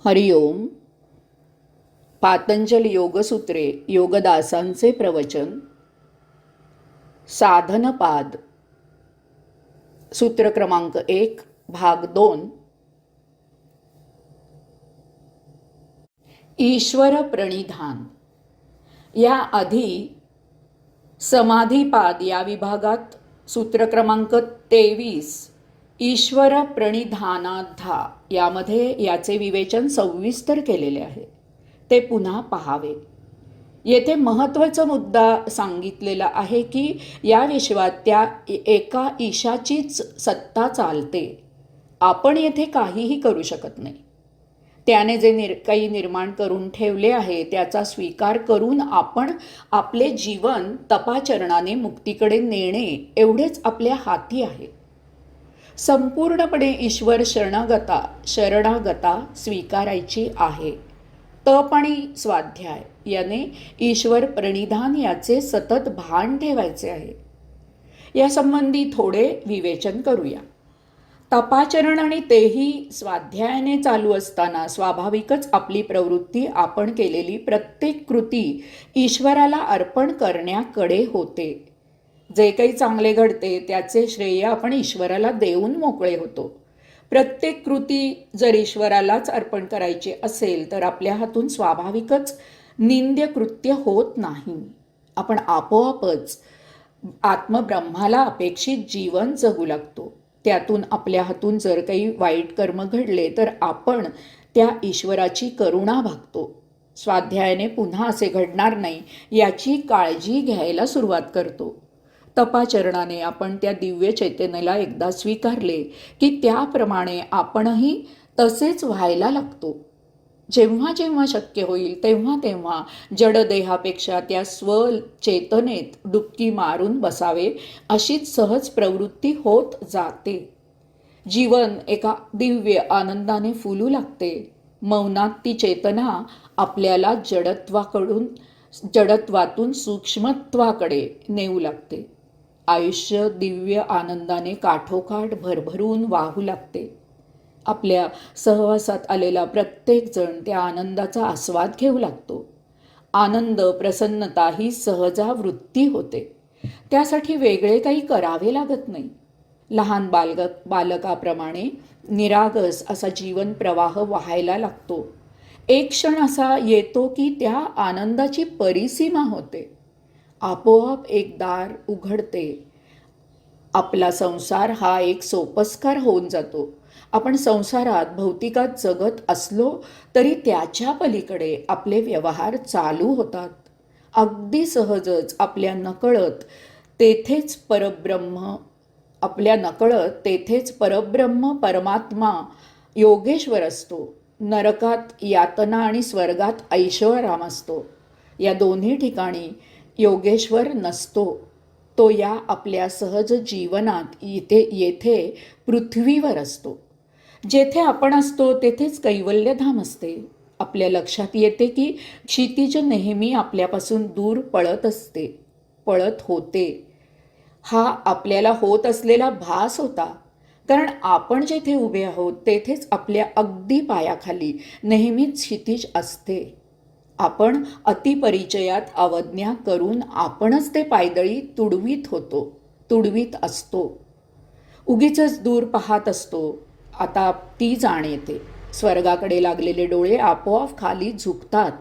हरिओम. पातंजल योगसूत्रे योगदासांचे प्रवचन. साधनपाद. सूत्र क्रमांक 1 भाग 2. ईश्वर प्रणिधान. या आधी समाधीपाद या विभागात सूत्र क्रमांक 23 ईश्वर प्रणिधानाद्धा यामध्ये याचे विवेचन सविस्तर केलेले आहे. ते पुन्हा पहावे. येथे महत्त्वाचा मुद्दा सांगितलेला आहे की या विश्वात त्या एका ईशाचीच सत्ता चालते. आपण येथे काहीही करू शकत नाही. त्याने जे काही निर्माण करून ठेवले आहे त्याचा स्वीकार करून आपण आपले जीवन तपाचरणाने मुक्तीकडे नेणे एवढेच आपल्या हाती आहे. संपूर्णपणे ईश्वर शरणागता स्वीकारायची आहे. तप आणि स्वाध्याय याने ईश्वर प्रणिधान याचे सतत भान ठेवायचे आहे. यासंबंधी थोडे विवेचन करूया. तपाचरण आणि तेही स्वाध्यायाने चालू असताना स्वाभाविकच आपली प्रवृत्ती आपण केलेली प्रत्येक कृती ईश्वराला अर्पण करण्याकडे होते. जे काही चांगले घडते त्याचे श्रेय आपण ईश्वराला देऊन मोकळे होतो. प्रत्येक कृती जर ईश्वरालाच अर्पण करायची असेल तर आपल्या हातून स्वाभाविकच निंद्य कृत्य होत नाही. आपण आपोआपच आत्मब्रह्माला अपेक्षित जीवन जगू लागतो. त्यातून आपल्या हातून जर काही वाईट कर्म घडले तर आपण त्या ईश्वराची करुणा भागतो. स्वाध्यायाने पुन्हा असे घडणार नाही याची काळजी घ्यायला सुरुवात करतो. तपाचरणाने आपण त्या दिव्य चैतन्याला एकदा स्वीकारले की त्याप्रमाणे आपणही तसेच व्हायला लागतो. जेव्हा जेव्हा शक्य होईल तेव्हा तेव्हा जडदेहापेक्षा त्या स्वचेतनेत डुबकी मारून बसावे अशीच सहज प्रवृत्ती होत जाते. जीवन एका दिव्य आनंदाने फुलू लागते. मौनात ती चेतना आपल्याला जडत्वातून सूक्ष्मत्वाकडे नेऊ लागते. आयुष्य दिव्य आनंदाने काठोकाठ भरभरून वाहू लागते. आपल्या सहवासात आलेला प्रत्येक जण त्या आनंदाचा आस्वाद घेऊ लागतो. आनंद प्रसन्नता ही सहजावृत्ती होते. त्यासाठी वेगळे काही करावे लागत नाही. लहान बालकाप्रमाणे निरागस असा जीवन प्रवाह वाहायला लागतो. एक क्षण असा येतो की त्या आनंदाची परिसीमा होते. आपोआप एक दार उघडते. आपला संसार हा एक सोपस्कार होऊन जातो. आपण संसारात भौतिकात जगत असलो तरी त्याच्या पलीकडे आपले व्यवहार चालू होतात. अगदी सहजच आपल्या नकळत तेथेच परब्रह्म परमात्मा योगेश्वर असतो. नरकात यातना आणि स्वर्गात ऐशोआराम असतो. या दोन्ही ठिकाणी योगेश्वर नसतो. तो या आपल्या सहज जीवनात येथे पृथ्वीवर असतो. जेथे आपण असतो तेथेच कैवल्यधाम असते. आपल्या लक्षात येते की क्षितिज नेहमी आपल्यापासून दूर पळत होते. हा आपल्याला होत असलेला भास होता. कारण आपण जेथे उभे आहोत तेथेच आपल्या अगदी पायाखाली नेहमीच क्षितिज असते. आपण अतिपरिचयात अवज्ञा करून आपणच ते पायदळी तुडवीत असतो. उगीचच दूर पाहत असतो. आता ती जाण येते. स्वर्गाकडे लागलेले डोळे आपोआप खाली झुकतात.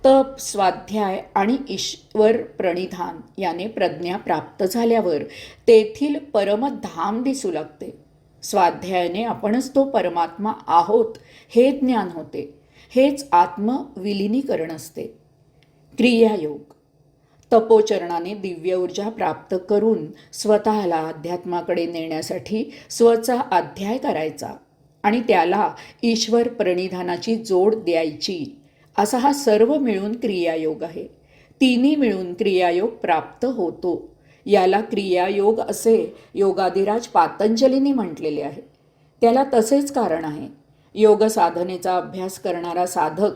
तप, स्वाध्याय आणि ईश्वर प्रणिधान याने प्रज्ञा प्राप्त झाल्यावर तेथील परमधाम दिसू लागते. स्वाध्यायाने आपणच तो परमात्मा आहोत हे ज्ञान होते. हेच आत्मविलिनीकरण असते. क्रियायोग. तपोचरणाने दिव्य ऊर्जा प्राप्त करून स्वतःला अध्यात्माकडे नेण्यासाठी स्वचा अध्याय करायचा आणि त्याला ईश्वर प्रणिधानाची जोड द्यायची असा हा सर्व मिळून क्रियायोग आहे. तिन्ही मिळून क्रियायोग प्राप्त होतो. याला क्रियायोग असे योगाधिराज पातंजलींनी म्हटलेले आहे. त्याला तसेच कारण आहे. योग साधनेचा अभ्यास करणारा साधक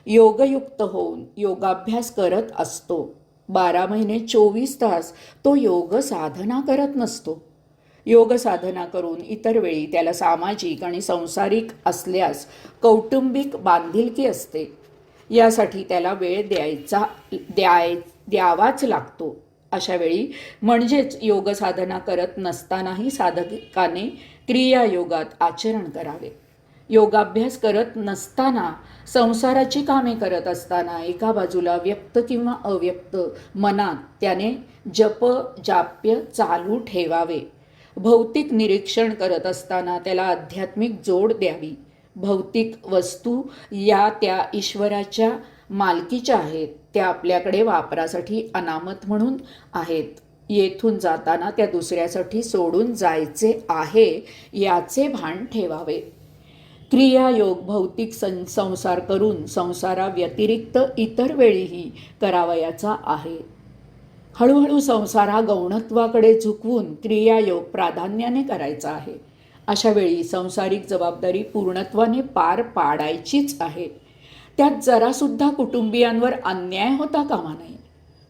योगयुक्त होऊन योगाभ्यास करत असतो. 12 महिने 24 तास तो योग साधना करत नसतो. योग साधना करून इतर वेळी त्याला सामाजिक आणि सांसारिक असल्यास कौटुंबिक बांधिलकी असते. यासाठी त्याला वेळ द्यावाच लागतो. अशा वेळी म्हणजेच योग साधना करत नसतानाही साधकाने क्रियायोगात आचरण करावे. योगाभ्यास करत नसताना, संसाराची कामे करत असताना एका बाजूला व्यक्त किंवा अव्यक्त मनात त्याने जप जाप्य चालू ठेवावे. भौतिक निरीक्षण करत असताना त्याला आध्यात्मिक जोड द्यावी. भौतिक वस्तू या त्या ईश्वराच्या मालकीच्या आहेत, त्या आपल्याकडे वापरासाठी अनामत म्हणून आहेत. येथून जाताना त्या दुसऱ्यासाठी सोडून जायचे आहे याचे भान ठेवावे. क्रियायोग भौतिक संसार करून संसाराव्यतिरिक्त इतर वेळीही करावयाचा आहे. हळूहळू संसार हा गौणत्वाकडे झुकवून क्रियायोग प्राधान्याने करायचा आहे. अशा वेळी सांसारिक जबाबदारी पूर्णत्वाने पार पाडायचीच आहे. त्यात जरासुद्धा कुटुंबियांवर अन्याय होता कामा नये.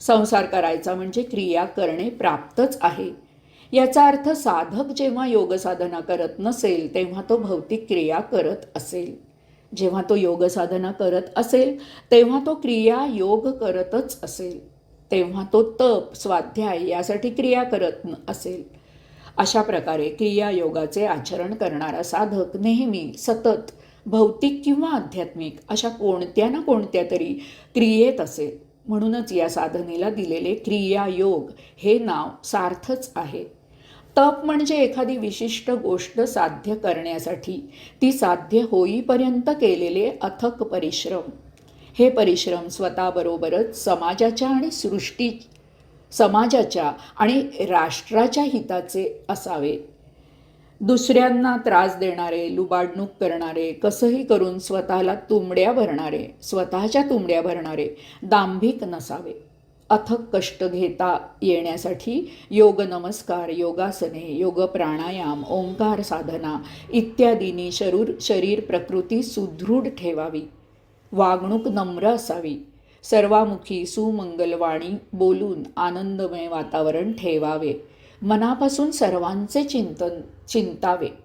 संसार करायचा म्हणजे क्रिया करणे प्राप्तच आहे. याचा अर्थ साधक जेव्हा योग साधना करत नसेल तेव्हा तो भौतिक क्रिया करत असेल. जेव्हा तो योग साधना करत असेल तेव्हा तो क्रिया योग करतच असेल. तेव्हा तो तप स्वाध्याय यासाठी क्रिया करत असेल. अशा प्रकारे क्रियायोगाचे आचरण करणारा साधक नेहमी सतत भौतिक किंवा आध्यात्मिक अशा कोणत्या ना कोणत्या तरी क्रियेत असेल. म्हणूनच या साधनेला दिलेले क्रियायोग हे नाव सार्थच आहे. तप म्हणजे एखादी विशिष्ट गोष्ट साध्य करण्यासाठी ती साध्य होईपर्यंत केलेले अथक परिश्रम. हे परिश्रम स्वतःबरोबरच समाजाच्या आणि राष्ट्राच्या हिताचे असावे. दुसऱ्यांना त्रास देणारे, लुबाडणूक करणारे, कसंही करून स्वतःच्या तुंबड्या भरणारे दांभिक नसावे. अथक कष्ट घेता येण्यासाठी योग नमस्कार, योगासने, योग प्राणायाम, ओंकार साधना इत्यादींनी शरीर प्रकृती सुदृढ ठेवावी. वागणूक नम्र असावी. सर्वामुखी सुमंगलवाणी बोलून आनंदमय वातावरण ठेवावे. मनापासून सर्वांचे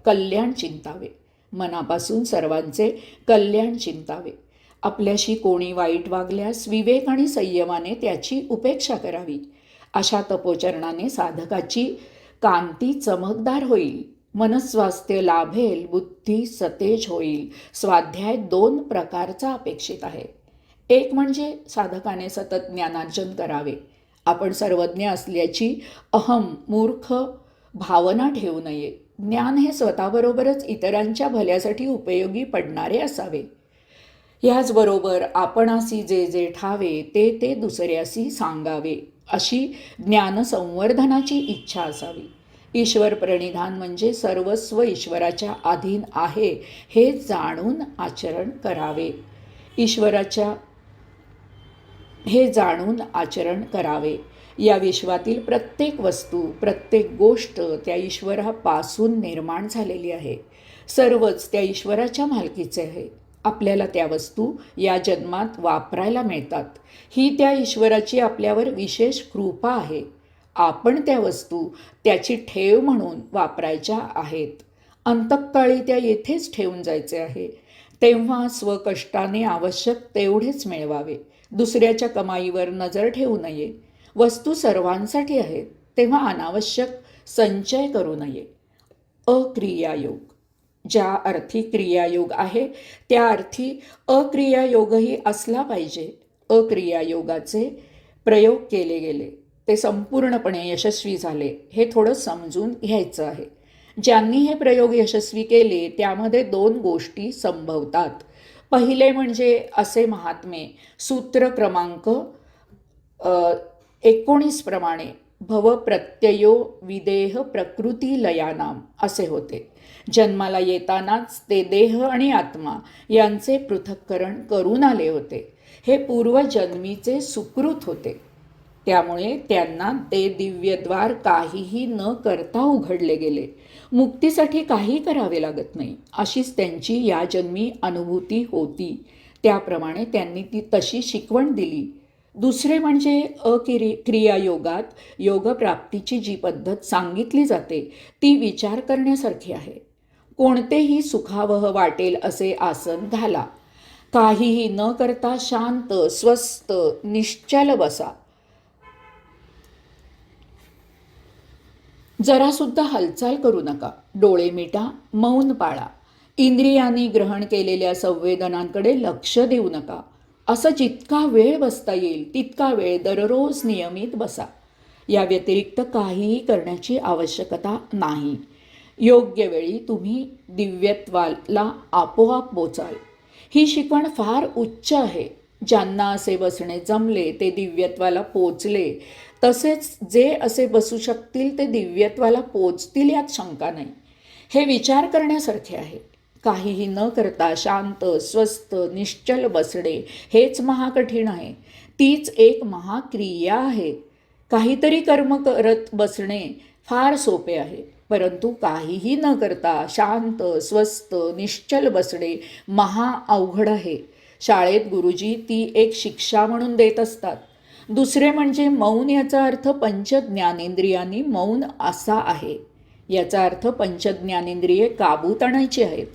कल्याण चिंतावे. आपल्याशी कोणी वाईट वागल्यास विवेक आणि संयमाने त्याची उपेक्षा करावी. अशा तपोचरणाने साधकाची कांती चमकदार होईल. मनस्वास्थ्य लाभेल, बुद्धी सतेज होईल. स्वाध्याय 2 प्रकारचा अपेक्षित आहे. एक म्हणजे साधकाने सतत ज्ञानार्जन करावे. आपण सर्वज्ञ असल्याची मूर्ख भावना ठेवू नये. ज्ञान हे स्वतःबरोबरच इतरांच्या भल्यासाठी उपयोगी पडणारे असावे. ह्याचबरोबर आपणासी जे जे ठावे ते दुसऱ्यासी सांगावे अशी ज्ञानसंवर्धनाची इच्छा असावी. ईश्वर प्रणिधान म्हणजे सर्वस्व ईश्वराच्या अधीन आहे हे जाणून आचरण करावे. या विश्वातील प्रत्येक वस्तू, प्रत्येक गोष्ट त्या ईश्वरापासून निर्माण झालेली आहे. सर्वच त्या ईश्वराच्या मालकीचे आहे. आपल्याला त्या वस्तू या जन्मात वापरायला मिळतात. ही त्या ईश्वराची आपल्यावर विशेष कृपा आहे. आपण त्या वस्तू त्याची ठेव म्हणून वापरायच्या आहेत. अंतकाळी त्या येथेच ठेवून जायचे आहे. तेव्हा स्वकष्टाने आवश्यक तेवढेच मिळवावे. दुसऱ्याच्या कमाईवर नजर ठेवू नये. वस्तू सर्वांसाठी आहेत, तेव्हा अनावश्यक संचय करू नये. अक्रियायोग. ज्या अर्थी क्रियायोग आहे त्या अर्थी अक्रियायोगही असला पाहिजे. अक्रियायोगाचे प्रयोग केले गेले, ते संपूर्णपणे यशस्वी झाले हे थोडं समजून घ्यायचं आहे. ज्यांनी हे प्रयोग यशस्वी केले त्यामध्ये 2 गोष्टी संभवतात. पहिले म्हणजे असे महात्मे सूत्र क्रमांक 19 प्रमाणे भव प्रत्ययो विदेह प्रकृती लयानाम असे होते. जन्माला येतानाच ते देह आणि आत्मा यांचे पृथक्करण करून आले होते. हे पूर्वजन्मीचे सुकृत होते. त्यामुळे त्यांना ते दिव्यद्वार काहीही न करता उघडले गेले. मुक्तीसाठी काही करावे लागत नाही अशीच त्यांची या जन्मी अनुभूती होती. त्याप्रमाणे त्यांनी ती तशी शिकवण दिली. दुसरे म्हणजे क्रियायोगात योगप्राप्तीची जी पद्धत सांगितली जाते ती विचार करण्यासारखी आहे. कोणतेही सुखावह वाटेल असे आसन घाला. काहीही न करता शांत, स्वस्थ, निश्चल बसा. जरासुद्धा हालचाल करू नका. डोळे मिटा, मौन पाळा. इंद्रियांनी ग्रहण केलेल्या संवेदनांकडे लक्ष देऊ नका. असं जितका वेळ बसता येईल तितका वेळ दररोज नियमित बसा. या व्यतिरिक्त काहीही करण्याची आवश्यकता नाही. योग्य वेळी तुम्ही दिव्यत्वाला आपोआप पोचाल. ही शिकवण फार उच्च आहे. ज्यांना असे बसणे जमले ते दिव्यत्वाला पोचले. तसेच जे असे बसू शकतील ते दिव्यत्वाला पोचतील यात शंका नाही. हे विचार करण्यासारखे आहे. काहीही न करता शांत, स्वस्थ, निश्चल बसणे हेच महाकठीण आहे. तीच एक महाक्रिया आहे. काहीतरी कर्म करत बसणे फार सोपे आहे, परंतु काहीही न करता शांत, स्वस्थ, निश्चल बसणे महा अवघड आहे. शाळेत गुरुजी ती एक शिक्षा म्हणून देत असतात. दुसरे म्हणजे मौन, याचा अर्थ पंचज्ञानेंद्रियांनी मौन असा आहे. याचा अर्थ पंचज्ञानेंद्रिये काबूत आणायची आहेत.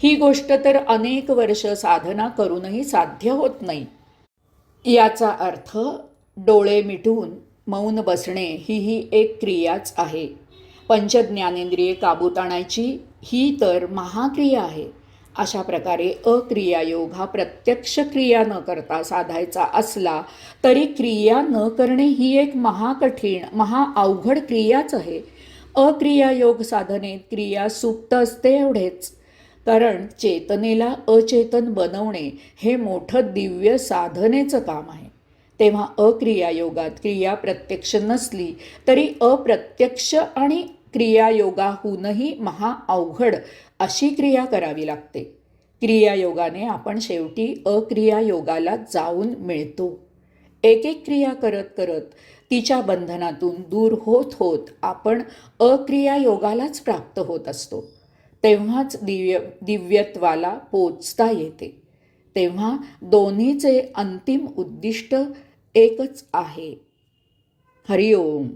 ही गोष्ट तर अनेक वर्ष साधना करूनही साध्य होत नाही. याचा अर्थ डोळे मिटून मौन बसणे ही एक क्रियाच आहे. पंचज्ञानेंद्रिये काबूत आणायची ही तर महाक्रिया आहे. अशा प्रकारे अक्रियायोग हा प्रत्यक्ष क्रिया न करता साधायचा असला तरी क्रिया न करणे ही एक महाकठीण, महाअवघड क्रियाच आहे. अक्रियायोग साधनेत क्रिया सुप्त असते एवढेच. कारण चेतनेला अचेतन बनवणे हे मोठं दिव्य साधनेचं काम आहे. तेव्हा अक्रियायोगात क्रिया प्रत्यक्ष नसली तरी अप्रत्यक्ष आणि क्रियायोगाहूनही महाअवघड अशी क्रिया करावी लागते. क्रियायोगाने आपण शेवटी अक्रियायोगाला जाऊन मिळतो. एक एक क्रिया करत करत तिच्या बंधनातून दूर होत होत आपण अक्रियायोगालाच प्राप्त होत असतो. तेव्हाच दिव्यत्वाला पोचता येते. तेव्हा दोन्हीचे अंतिम उद्दिष्ट एकच आहे. हरिओम.